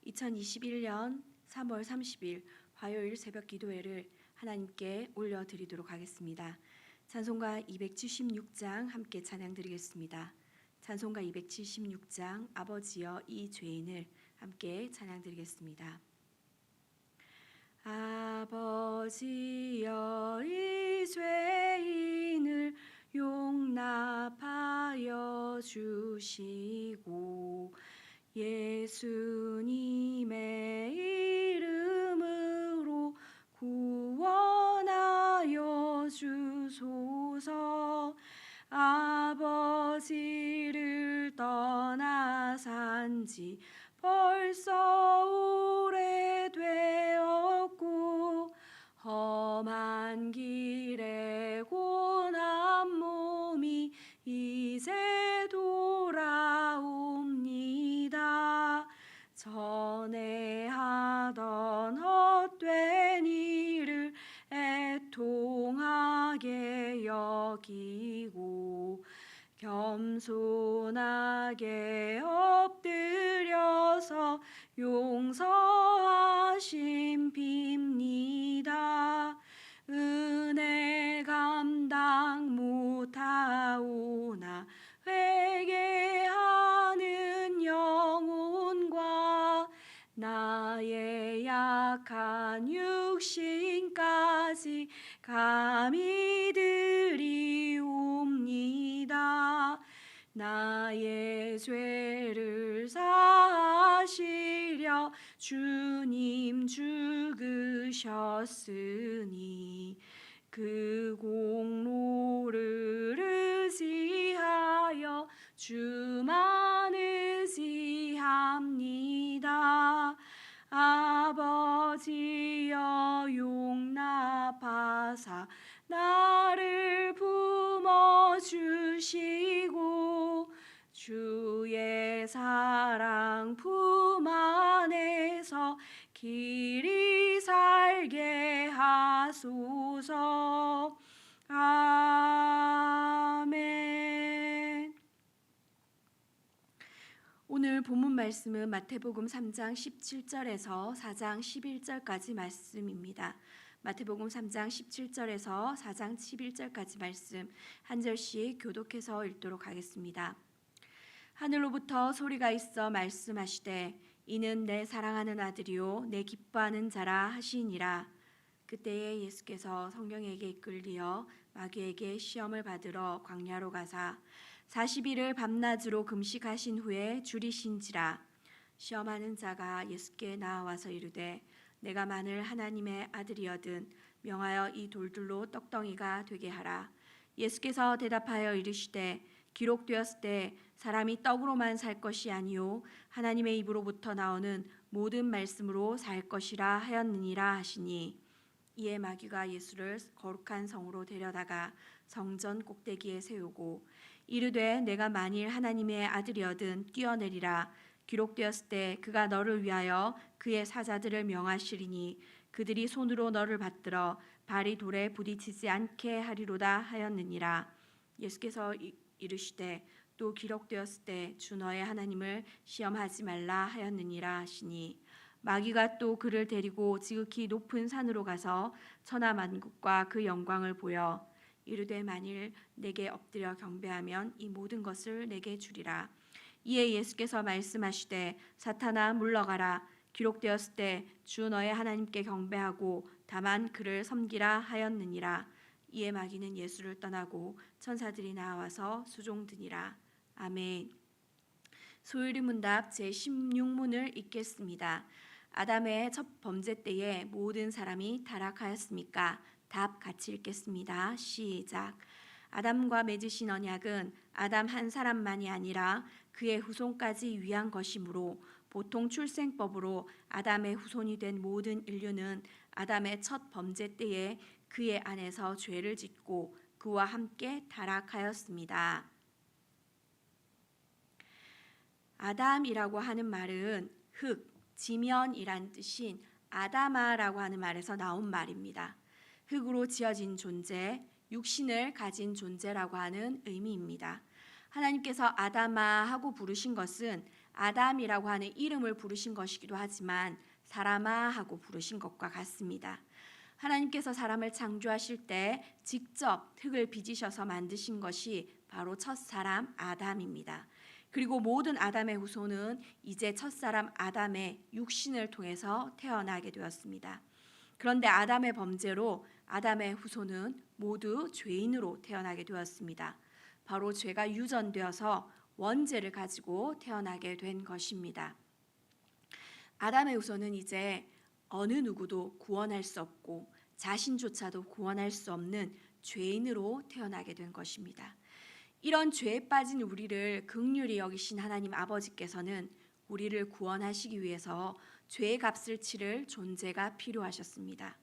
2021년 3월 30일 화요일 새벽 기도회를 하나님께 올려드리도록 하겠습니다. 찬송가 276장 함께 찬양드리겠습니다. 찬송가 276장 아버지여 이 죄인을 함께 찬양드리겠습니다. 아버지여 이 죄인을 용납하여 주시고 예수님의 이름으로 구원하여 주소서. 아버지를 떠나 산지 벌써 오래되었고 험한 길에 고난 몸이 이제 돌아옵니다. 전에 하던 헛된 일을 애통하게 여기고 겸손하게 엎드려서 용서하심 빕니다. 은혜 감당 못하오나 회개하는 영혼과 나의 약한 육신까지 감히 드리옵니다. 나의 죄를 사하시려 주님 죽으셨으니 그 공로를 의지하여 주만 의지합니다. 아버지여 용납하사 나를 품어주시고 주의 사랑 품 안에서 길이 살게 하소서. 아멘. 오늘 본문 말씀은 마태복음 3장 17절에서 4장 11절까지 말씀입니다. 마태복음 3장 17절에서 4장 11절까지 말씀 한 절씩 교독해서 읽도록 하겠습니다. 하늘로부터 소리가 있어 말씀하시되 이는 내 사랑하는 아들이요 내 기뻐하는 자라 하시니라. 그때에 예수께서 성령에게 이끌리어 마귀에게 시험을 받으러 광야로 가사 40일을 밤낮으로 금식하신 후에 줄이신지라. 시험하는 자가 예수께 나와서 이르되 내가 만일 하나님의 아들이거든 명하여 이 돌들로 떡덩이가 되게 하라. 예수께서 대답하여 이르시되 기록되었을 때 사람이 떡으로만 살 것이 아니요 하나님의 입으로부터 나오는 모든 말씀으로 살 것이라 하였느니라 하시니. 이에 마귀가 예수를 거룩한 성으로 데려다가 성전 꼭대기에 세우고 이르되 내가 만일 하나님의 아들이거든 뛰어내리라. 기록되었을 때 그가 너를 위하여 그의 사자들을 명하시리니 그들이 손으로 너를 받들어 발이 돌에 부딪히지 않게 하리로다 하였느니라. 예수께서 이르시되 또 기록되었을 때 주 너의 하나님을 시험하지 말라 하였느니라 하시니. 마귀가 또 그를 데리고 지극히 높은 산으로 가서 천하만국과 그 영광을 보여 이르되 만일 내게 엎드려 경배하면 이 모든 것을 내게 주리라. 이에 예수께서 말씀하시되 사탄아 물러가라. 기록되었을 때 주 너의 하나님께 경배하고 다만 그를 섬기라 하였느니라. 이에 마귀는 예수를 떠나고 천사들이 나와서 수종드니라. 아멘. 소율이 문답 제16문을 읽겠습니다. 아담의 첫 범죄 때에 모든 사람이 타락하였습니까? 답 같이 읽겠습니다. 시작. 아담과 맺으신 언약은 아담 한 사람만이 아니라 그의 후손까지 위한 것이므로 보통 출생법으로 아담의 후손이 된 모든 인류는 아담의 첫 범죄 때에 그의 안에서 죄를 짓고 그와 함께 타락하였습니다. 아담이라고 하는 말은 흙, 지면이란 뜻인 아다마라고 하는 말에서 나온 말입니다. 흙으로 지어진 존재, 육신을 가진 존재라고 하는 의미입니다. 하나님께서 아다마 하고 부르신 것은 아담이라고 하는 이름을 부르신 것이기도 하지만 사람아 하고 부르신 것과 같습니다. 하나님께서 사람을 창조하실 때 직접 흙을 빚으셔서 만드신 것이 바로 첫사람 아담입니다. 그리고 모든 아담의 후손은 이제 첫사람 아담의 육신을 통해서 태어나게 되었습니다. 그런데 아담의 범죄로 아담의 후손은 모두 죄인으로 태어나게 되었습니다. 바로 죄가 유전되어서 원죄를 가지고 태어나게 된 것입니다. 아담의 후손은 이제 어느 누구도 구원할 수 없고 자신조차도 구원할 수 없는 죄인으로 태어나게 된 것입니다. 이런 죄에 빠진 우리를 긍휼히 여기신 하나님 아버지께서는 우리를 구원하시기 위해서 죄의 값을 치를 존재가 필요하셨습니다.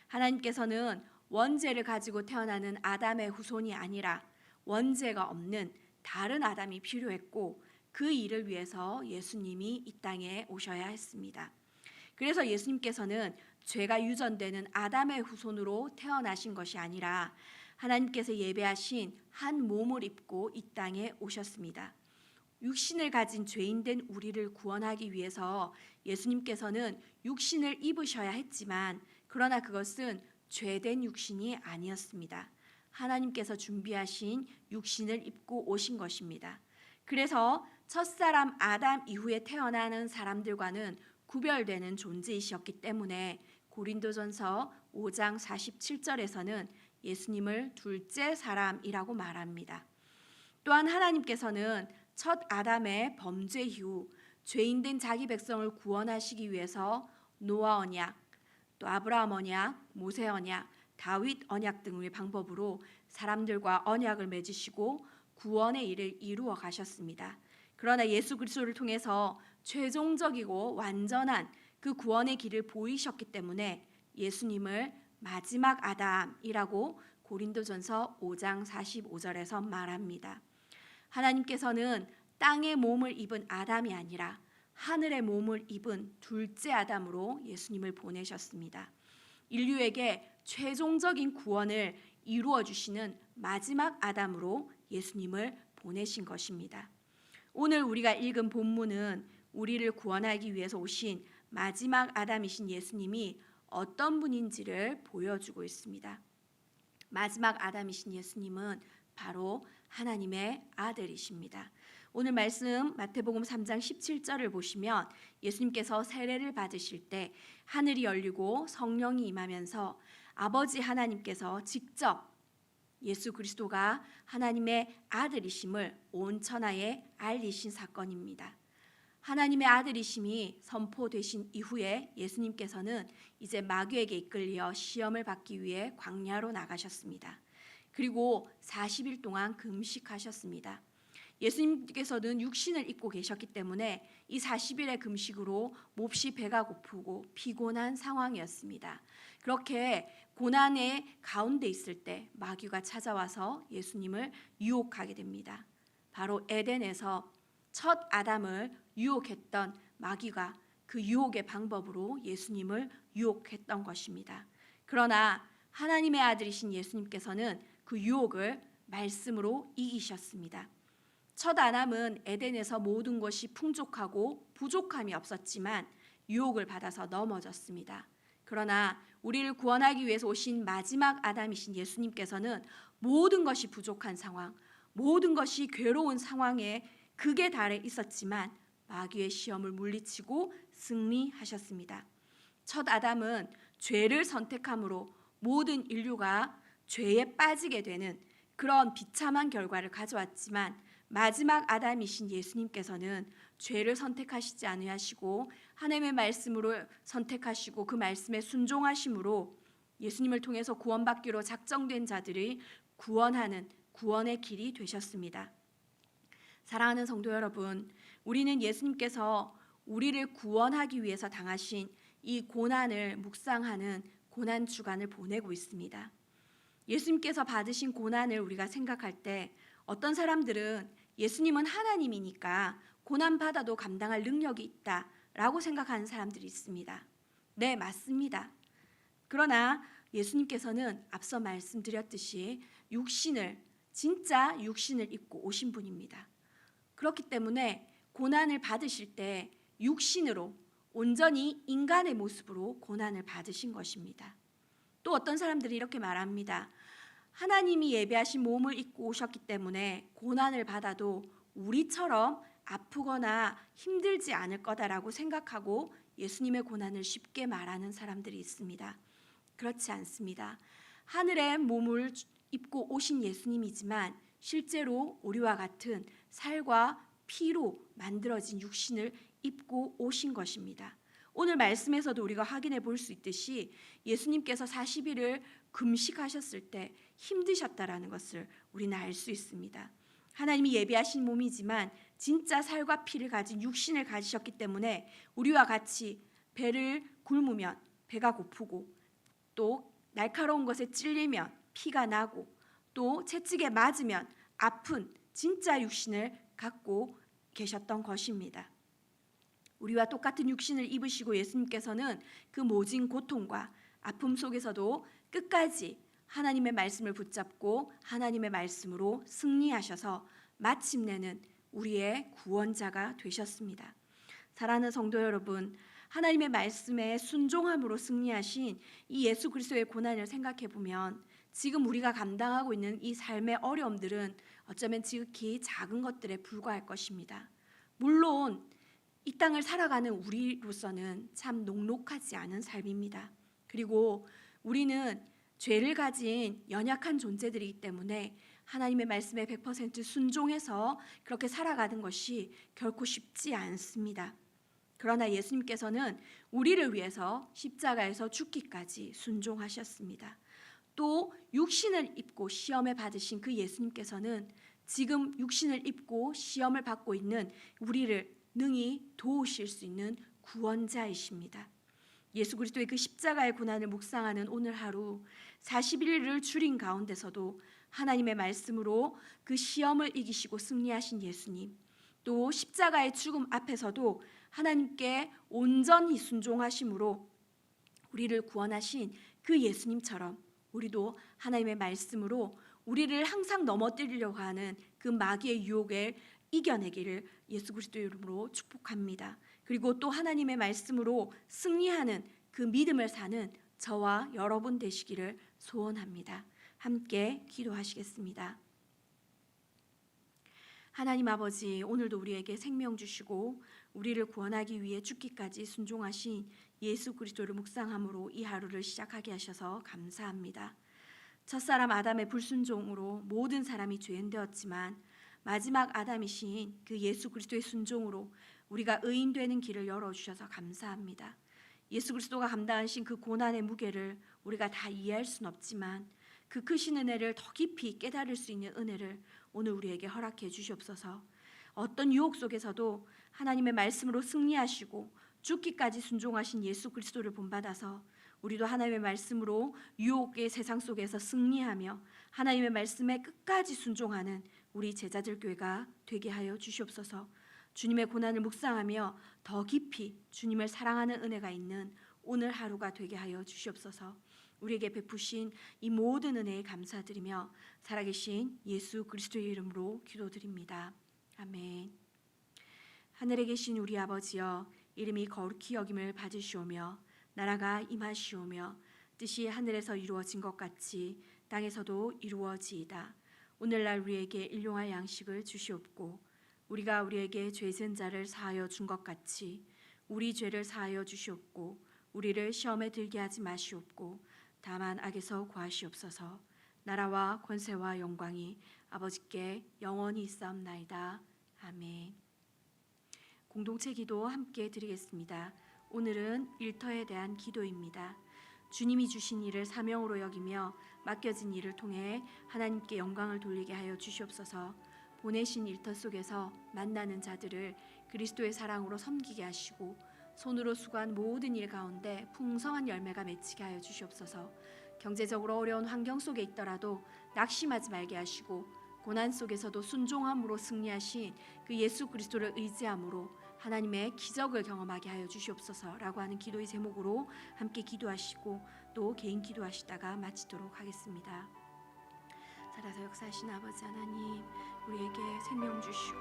하나님께서는 원죄를 가지고 태어나는 아담의 후손이 아니라 원죄가 없는 다른 아담이 필요했고 그 일을 위해서 예수님이 이 땅에 오셔야 했습니다. 그래서 예수님께서는 죄가 유전되는 아담의 후손으로 태어나신 것이 아니라 하나님께서 예배하신 한 몸을 입고 이 땅에 오셨습니다. 육신을 가진 죄인된 우리를 구원하기 위해서 예수님께서는 육신을 입으셔야 했지만 그러나 그것은 죄된 육신이 아니었습니다. 하나님께서 준비하신 육신을 입고 오신 것입니다. 그래서 첫사람 아담 이후에 태어나는 사람들과는 구별되는 존재이셨기 때문에 고린도전서 5장 47절에서는 예수님을 둘째 사람이라고 말합니다. 또한 하나님께서는 첫 아담의 범죄 이후 죄인된 자기 백성을 구원하시기 위해서 노아 언약, 또 아브라함 언약, 모세 언약, 다윗 언약 등의 방법으로 사람들과 언약을 맺으시고 구원의 일을 이루어 가셨습니다. 그러나 예수 그리스도를 통해서 최종적이고 완전한 그 구원의 길을 보이셨기 때문에 예수님을 마지막 아담이라고 고린도전서 5장 45절에서 말합니다. 하나님께서는 땅의 몸을 입은 아담이 아니라 하늘의 몸을 입은 둘째 아담으로 예수님을 보내셨습니다. 인류에게 최종적인 구원을 이루어 주시는 마지막 아담으로 예수님을 보내신 것입니다. 오늘 우리가 읽은 본문은 우리를 구원하기 위해서 오신 마지막 아담이신 예수님이 어떤 분인지를 보여주고 있습니다. 마지막 아담이신 예수님은 바로 하나님의 아들이십니다. 오늘 말씀 마태복음 3장 17절을 보시면 예수님께서 세례를 받으실 때 하늘이 열리고 성령이 임하면서 아버지 하나님께서 직접 예수 그리스도가 하나님의 아들이심을 온 천하에 알리신 사건입니다. 하나님의 아들이심이 선포되신 이후에 예수님께서는 이제 마귀에게 이끌려 시험을 받기 위해 광야로 나가셨습니다. 그리고 40일 동안 금식하셨습니다. 예수님께서는 육신을 입고 계셨기 때문에 이 40일의 금식으로 몹시 배가 고프고 피곤한 상황이었습니다. 그렇게 고난의 가운데 있을 때 마귀가 찾아와서 예수님을 유혹하게 됩니다. 바로 에덴에서 첫 아담을 유혹했던 마귀가 그 유혹의 방법으로 예수님을 유혹했던 것입니다. 그러나 하나님의 아들이신 예수님께서는 그 유혹을 말씀으로 이기셨습니다. 첫 아담은 에덴에서 모든 것이 풍족하고 부족함이 없었지만 유혹을 받아서 넘어졌습니다. 그러나 우리를 구원하기 위해서 오신 마지막 아담이신 예수님께서는 모든 것이 부족한 상황, 모든 것이 괴로운 상황에 극에 달해 있었지만 마귀의 시험을 물리치고 승리하셨습니다. 첫 아담은 죄를 선택함으로 모든 인류가 죄에 빠지게 되는 그런 비참한 결과를 가져왔지만 마지막 아담이신 예수님께서는 죄를 선택하시지 아니하시고 하나님의 말씀으로 선택하시고 그 말씀에 순종하심으로 예수님을 통해서 구원받기로 작정된 자들이 구원하는 구원의 길이 되셨습니다. 사랑하는 성도 여러분, 우리는 예수님께서 우리를 구원하기 위해서 당하신 이 고난을 묵상하는 고난 주간을 보내고 있습니다. 예수님께서 받으신 고난을 우리가 생각할 때 어떤 사람들은 예수님은 하나님이니까 고난 받아도 감당할 능력이 있다라고 생각하는 사람들이 있습니다. 네, 맞습니다. 그러나 예수님께서는 앞서 말씀드렸듯이 진짜 육신을 입고 오신 분입니다. 그렇기 때문에 고난을 받으실 때 육신으로 온전히 인간의 모습으로 고난을 받으신 것입니다. 또 어떤 사람들이 이렇게 말합니다. 하나님이 예비하신 몸을 입고 오셨기 때문에 고난을 받아도 우리처럼 아프거나 힘들지 않을 거다라고 생각하고 예수님의 고난을 쉽게 말하는 사람들이 있습니다. 그렇지 않습니다. 하늘의 몸을 입고 오신 예수님이지만 실제로 우리와 같은 살과 피로 만들어진 육신을 입고 오신 것입니다. 오늘 말씀에서도 우리가 확인해 볼 수 있듯이 예수님께서 40일을 금식하셨을 때 힘드셨다라는 것을 우리는 알 수 있습니다. 하나님이 예비하신 몸이지만 진짜 살과 피를 가진 육신을 가지셨기 때문에 우리와 같이 배를 굶으면 배가 고프고 또 날카로운 것에 찔리면 피가 나고 또 채찍에 맞으면 아픈 진짜 육신을 갖고 계셨던 것입니다. 우리와 똑같은 육신을 입으시고 예수님께서는 그 모진 고통과 아픔 속에서도 끝까지 하나님의 말씀을 붙잡고 하나님의 말씀으로 승리하셔서 마침내는 우리의 구원자가 되셨습니다. 사랑하는 성도 여러분, 하나님의 말씀에 순종함으로 승리하신 이 예수 그리스도의 고난을 생각해 보면 지금 우리가 감당하고 있는 이 삶의 어려움들은 어쩌면 지극히 작은 것들에 불과할 것입니다. 물론 이 땅을 살아가는 우리로서는 참 녹록하지 않은 삶입니다. 그리고 우리는 죄를 가진 연약한 존재들이기 때문에 하나님의 말씀에 100% 순종해서 그렇게 살아가는 것이 결코 쉽지 않습니다. 그러나 예수님께서는 우리를 위해서 십자가에서 죽기까지 순종하셨습니다. 또 육신을 입고 시험을 받으신 그 예수님께서는 지금 육신을 입고 시험을 받고 있는 우리를 능히 도우실 수 있는 구원자이십니다. 예수 그리스도의 그 십자가의 고난을 묵상하는 오늘 하루 40일을 줄인 가운데서도 하나님의 말씀으로 그 시험을 이기시고 승리하신 예수님, 또 십자가의 죽음 앞에서도 하나님께 온전히 순종하심으로 우리를 구원하신 그 예수님처럼 우리도 하나님의 말씀으로 우리를 항상 넘어뜨리려고 하는 그 마귀의 유혹을 이겨내기를 예수 그리스도의 이름으로 축복합니다. 그리고 또 하나님의 말씀으로 승리하는 그 믿음을 사는 저와 여러분 되시기를 소원합니다. 함께 기도하시겠습니다. 하나님 아버지, 오늘도 우리에게 생명 주시고 우리를 구원하기 위해 죽기까지 순종하신 예수 그리스도를 묵상함으로 이 하루를 시작하게 하셔서 감사합니다. 첫사람 아담의 불순종으로 모든 사람이 죄인 되었지만 마지막 아담이신 그 예수 그리스도의 순종으로 우리가 의인 되는 길을 열어주셔서 감사합니다. 예수 그리스도가 감당하신 그 고난의 무게를 우리가 다 이해할 수는 없지만 그 크신 은혜를 더 깊이 깨달을 수 있는 은혜를 오늘 우리에게 허락해 주시옵소서. 어떤 유혹 속에서도 하나님의 말씀으로 승리하시고 죽기까지 순종하신 예수 그리스도를 본받아서 우리도 하나님의 말씀으로 유혹의 세상 속에서 승리하며 하나님의 말씀에 끝까지 순종하는 우리 제자들 교회가 되게 하여 주시옵소서. 주님의 고난을 묵상하며 더 깊이 주님을 사랑하는 은혜가 있는 오늘 하루가 되게 하여 주시옵소서. 우리에게 베푸신 이 모든 은혜에 감사드리며 살아계신 예수 그리스도의 이름으로 기도드립니다. 아멘. 하늘에 계신 우리 아버지여, 이름이 거룩히 여김을 받으시오며 나라가 임하시오며 뜻이 하늘에서 이루어진 것 같이 땅에서도 이루어지이다. 오늘날 우리에게 일용할 양식을 주시옵고 우리가 우리에게 죄 지은 자를 사하여 준 것 같이 우리 죄를 사하여 주시옵고 우리를 시험에 들게 하지 마시옵고 다만 악에서 구하시옵소서. 나라와 권세와 영광이 아버지께 영원히 있사옵나이다. 아멘. 공동체 기도 함께 드리겠습니다. 오늘은 일터에 대한 기도입니다. 주님이 주신 일을 사명으로 여기며 맡겨진 일을 통해 하나님께 영광을 돌리게 하여 주시옵소서. 보내신 일터 속에서 만나는 자들을 그리스도의 사랑으로 섬기게 하시고 손으로 수고한 모든 일 가운데 풍성한 열매가 맺히게 하여 주시옵소서. 경제적으로 어려운 환경 속에 있더라도 낙심하지 말게 하시고 고난 속에서도 순종함으로 승리하신 그 예수 그리스도를 의지함으로 하나님의 기적을 경험하게 하여 주시옵소서라고 하는 기도의 제목으로 함께 기도하시고 또 개인 기도하시다가 마치도록 하겠습니다. 살아서 역사하신 아버지 하나님, 우리에게 생명 주시고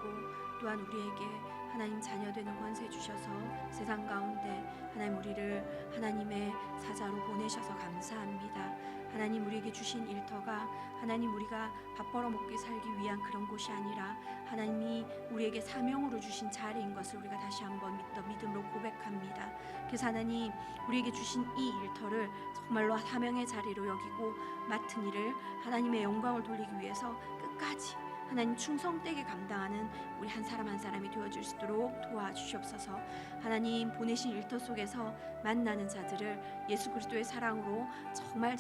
또한 우리에게 하나님 자녀 되는 권세 주셔서 세상 가운데 하나님 우리를 하나님의 사자로 보내셔서 감사합니다. 하나님 우리에게 주신 일터가 하나님 우리가 밥 벌어먹기 살기 위한 그런 곳이 아니라 하나님이 우리에게 사명으로 주신 자리인 것을 우리가 다시 한번 믿음으로 고백합니다. 그래서 하나님 우리에게 주신 이 일터를 정말로 사명의 자리로 여기고 맡은 일을 하나님의 영광을 돌리기 위해서 끝까지 하나님 충성되게 감당하는 우리 한 사람 한 사람이 되어줄 수 있도록 도와주시옵소서. 하나님 보내신 일터 속에서 만나는 자들을 예수 그리스도의 사랑으로 정말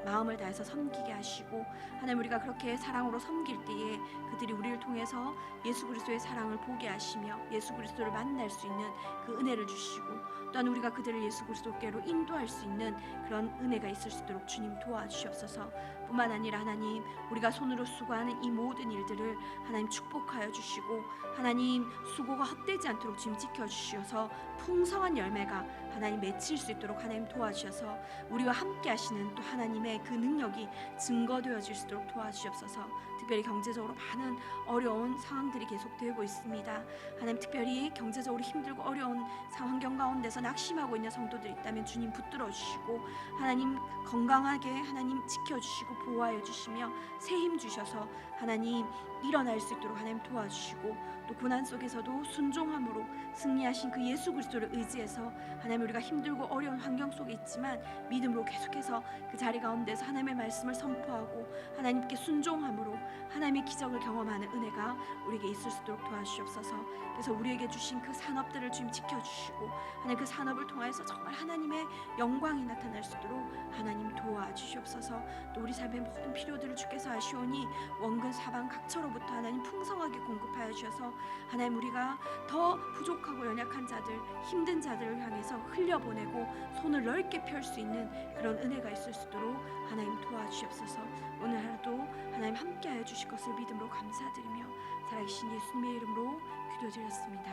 마음을 다해서 섬기게 하시고 하나님 우리가 그렇게 사랑으로 섬길 때에 그들이 우리를 통해서 예수 그리스도의 사랑을 보게 하시며 예수 그리스도를 만날 수 있는 그 은혜를 주시고 또한 우리가 그들을 예수 그리스도께로 인도할 수 있는 그런 은혜가 있을 수 있도록 주님 도와주시옵소서. 뿐만 아니라 하나님 우리가 손으로 수고하는 이 모든 일들을 하나님 축복하여 주시고 하나님 수고가 헛되지 않도록 주님 지켜주셔서 풍성한 열매가 하나님 맺힐 수 있도록 하나님 도와주셔서 우리와 함께 하시는 또 하나님의 그 능력이 증거되어질 수 있도록 도와주시옵소서. 특별히 경제적으로 많은 어려운 상황들이 계속되고 있습니다. 하나님 특별히 경제적으로 힘들고 어려운 환경 가운데서 낙심하고 있는 성도들이 있다면 주님 붙들어 주시고 하나님 건강하게 하나님 지켜주시고 보호하여 주시며 새 힘 주셔서 하나님 일어날 수 있도록 하나님 도와주시고 또 고난 속에서도 순종함으로 승리하신 그 예수 그리스도를 의지해서 하나님 우리가 힘들고 어려운 환경 속에 있지만 믿음으로 계속해서 그 자리 가운데서 하나님의 말씀을 선포하고 하나님께 순종함으로 하나님의 기적을 경험하는 은혜가 우리에게 있을 수 있도록 도와주시옵소서. 그래서 우리에게 주신 그 산업들을 주님 지켜주시고 하나님 그 산업을 통해서 정말 하나님의 영광이 나타날 수 있도록 하나님 도와주시옵소서. 또 우리 삶의 모든 필요들을 주께서 아시오니 원근 사방 각처로부터 하나님 풍성하게 공급하여 주셔서 하나님 우리가 더 부족하고 연약한 자들 힘든 자들을 향해서 흘려보내고 손을 넓게 펼 수 있는 그런 은혜가 있을 수 있도록 하나님 도와주시옵소서. 오늘 하루도 하나님 함께하여 주실 것을 믿음으로 감사드리며 살아계신 예수님의 이름으로 기도드렸습니다.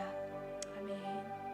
아멘.